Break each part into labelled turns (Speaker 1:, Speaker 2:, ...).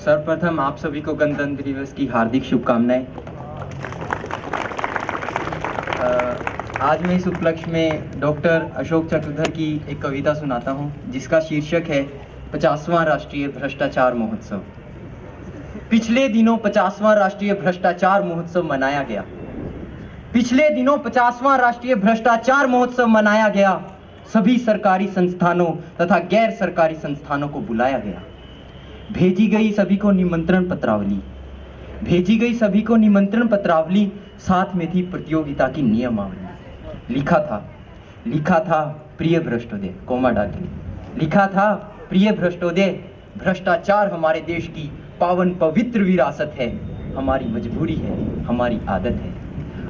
Speaker 1: सर्वप्रथम आप सभी को गणतंत्र दिवस की हार्दिक शुभकामनाएं। आज मैं इस उपलक्ष्य में डॉक्टर अशोक चक्रधर की एक कविता सुनाता हूं, जिसका शीर्षक है 50वां राष्ट्रीय भ्रष्टाचार महोत्सव। पिछले दिनों 50वां राष्ट्रीय भ्रष्टाचार महोत्सव मनाया गया। पिछले दिनों 50वां राष्ट्रीय भ्रष्टाचार महोत्सव मनाया गया। सभी सरकारी संस्थानों तथा गैर सरकारी संस्थानों को बुलाया गया। भेजी गई सभी को निमंत्रण पत्रावली, साथ में थी प्रतियोगिता की नियमावली। लिखा था प्रिय भ्रष्टोदय, कोमा डाल के लिखा था, प्रिय भ्रष्टोदय, भ्रष्टाचार हमारे देश की पावन पवित्र विरासत है, हमारी मजबूरी है, हमारी आदत है।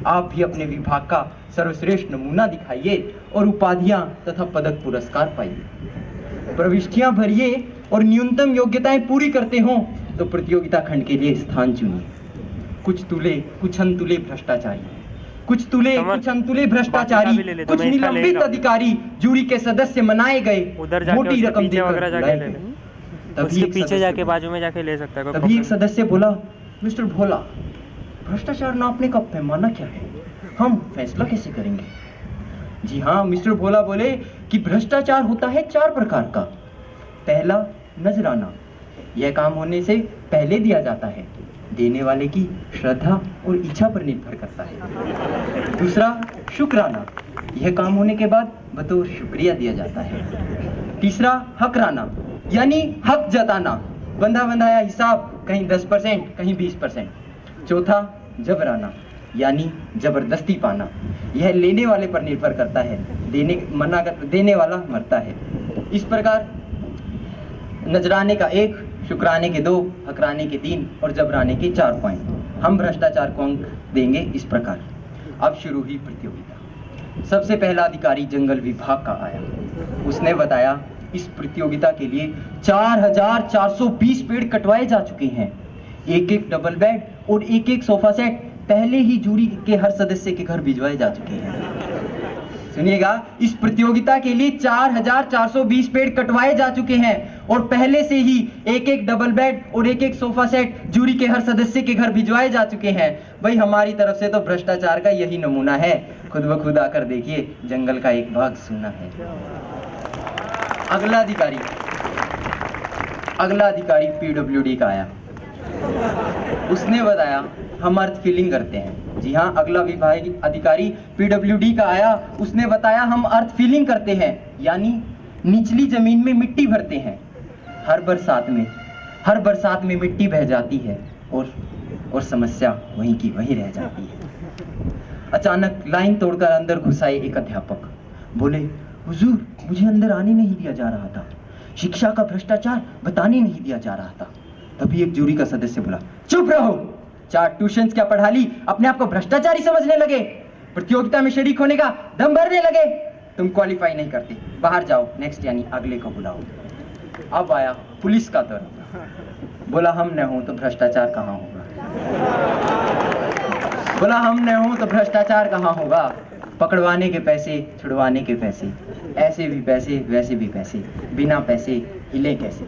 Speaker 1: आप भी अपने विभाग का सर्वश्रेष्ठ नमूना दिखाइए और उपाधियां तथा पदक पुरस्कार पाइए। प्रविष्टियां भरिए और न्यूनतम योग्यताएं पूरी करते हो तो प्रतियोगिता खंड के लिए स्थान चुनिए। कुछ अनतुले भ्रष्टाचारी, कुछ अनतुले भ्रष्टाचारी, कुछ निलंबित अधिकारी, जूरी के सदस्य मनाए गए, मोटी रकम देकर बुलाए गए।
Speaker 2: उसके पीछे जाके बाजू में जाके ले सकता है।
Speaker 1: तभी एक सदस्य बोला, मिस्टर भोला, भ्रष्टाचार नापने का पैमाना क्या है? हम फैसला कैसे करेंगे? जी हाँ, मिस्टर भोला बोले कि भ्रष्टाचार होता है 4 प्रकार का। पहला, नजराना। यह काम होने से पहले दिया जाता है, देने वाले की श्रद्धा और इच्छा पर निर्भर करता है। दूसरा, शुक्राना। यह काम होने के बाद बतौर शुक्रिया दिया जाता है। तीसरा, हकराना, यानी हक जताना, बंधा बंधाया हिसाब, कहीं 10%, कहीं 20%। चौथा, जबराना, यानी जबरदस्ती पाना। यह लेने वाले पर निर्भर करता है, देने वाला मरता है। इस प्रकार नजराने का 1, शुक्राने के 2, हकराने के 3 और जबराने के 4 पॉइंट। हम भ्रष्टाचार को अंक देंगे इस प्रकार। अब शुरू हुई प्रतियोगिता। सबसे पहला अधिकारी जंगल विभाग का आया। उसने बताया, इस प्रतियोगिता के लिए 4420 पेड़ कटवाए जा चुके हैं। एक डबल बेड और एक सोफा सेट पहले ही जूरी के हर सदस्य के घर भिजवाए जा चुके हैं। सुनिएगा, इस प्रतियोगिता के लिए 4420 पेड़ कटवाए जा चुके हैं और पहले से ही एक डबल बेड और एक सोफा सेट जूरी के हर सदस्य के घर भिजवाए जा चुके हैं। भाई, हमारी तरफ से तो भ्रष्टाचार का यही नमूना है। खुद ब खुद आकर देखिए, जंगल का एक भाग सूना है। अगला अधिकारी पीडब्ल्यूडी का आया। उसने बताया, हम अर्थ फिलिंग करते हैं। जी हाँ, अगला विभागीय अधिकारी पीडब्ल्यूडी का आया। उसने बताया, हम अर्थ फिलिंग करते हैं, यानी निचली जमीन में मिट्टी भरते हैं। हर बरसात में मिट्टी बह जाती है और समस्या वहीं की वहीं रह जाती है। अचानक लाइन तोड़कर अंदर घुस आए एक अध्यापक। बोले, हुजूर, मुझे अंदर आने नहीं दिया जा रहा था, शिक्षा का भ्रष्टाचार बताने नहीं दिया जा रहा था। तभी एक जूरी का सदस्य बोला, चुप रहो, 4 ट्यूशंस क्या पढ़ा ली, अपने आप को भ्रष्टाचारी समझने लगे, प्रतियोगिता में शरीक होने का दम भरने लगे। तुम क्वालिफाई नहीं करते, बाहर जाओ, नेक्स्ट यानी अगले को बुलाओ। अब आया पुलिस का दौर। बोला, हम न हो तो भ्रष्टाचार कहाँ होगा? पकड़वाने के पैसे, छुड़वाने के पैसे, ऐसे भी पैसे, वैसे भी पैसे, बिना पैसे हिले कैसे?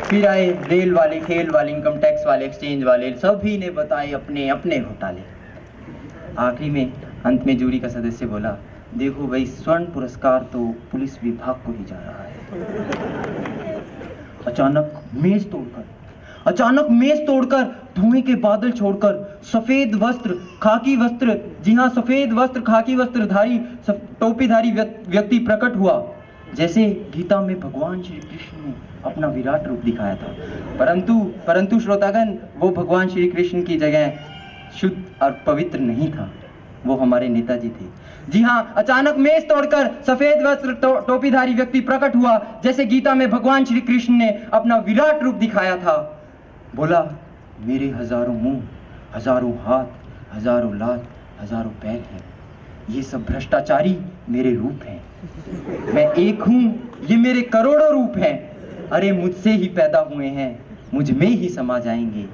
Speaker 1: फिर आए रेल वाले, खेल वाले, इनकम टैक्स वाले, एक्सचेंज वाले, सभी ने बताए अपने अपने घोटाले। आखिरी में अंत में जूरी का सदस्य बोला, देखो भाई, स्वर्ण पुरस्कार तो पुलिस विभाग को ही जा रहा है। अचानक मेज तोड़कर धुएं के बादल छोड़कर सफेद वस्त्र, खाकी वस्त्रधारी टोपीधारी व्यक्ति प्रकट हुआ। जैसे गीता में भगवान श्री कृष्ण ने अपना विराट रूप दिखाया था। परंतु श्रोतागण, वो भगवान श्री कृष्ण की जगह शुद्ध और पवित्र नहीं था, वो हमारे नेताजी थे। जी हाँ, अचानक मेज तोड़कर सफेद वस्त्र टोपीधारी व्यक्ति प्रकट हुआ, जैसे गीता में भगवान श्री कृष्ण ने अपना विराट रूप दिखाया था। बोला, मेरे हजारों मुंह, हजारों हाथ, हजारों लात, हजारों पैर हैं। ये सब भ्रष्टाचारी मेरे रूप हैं। मैं एक हूं, ये मेरे करोड़ों रूप हैं। अरे, मुझसे ही पैदा हुए हैं, मुझ में ही समा जाएंगे।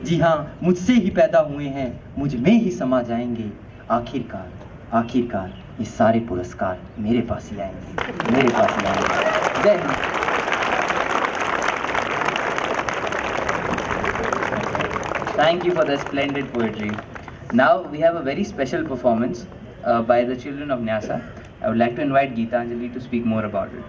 Speaker 1: जी हाँ, मुझसे ही पैदा हुए हैं, मुझ में ही समा जाएंगे। आखिरकार ये सारे पुरस्कार मेरे पास ही आएंगे। जय Hind.
Speaker 3: Thank you for the splendid poetry. Now we have a very special performance by the children of Nyasa. I would like to invite Geetanjali to speak more about it.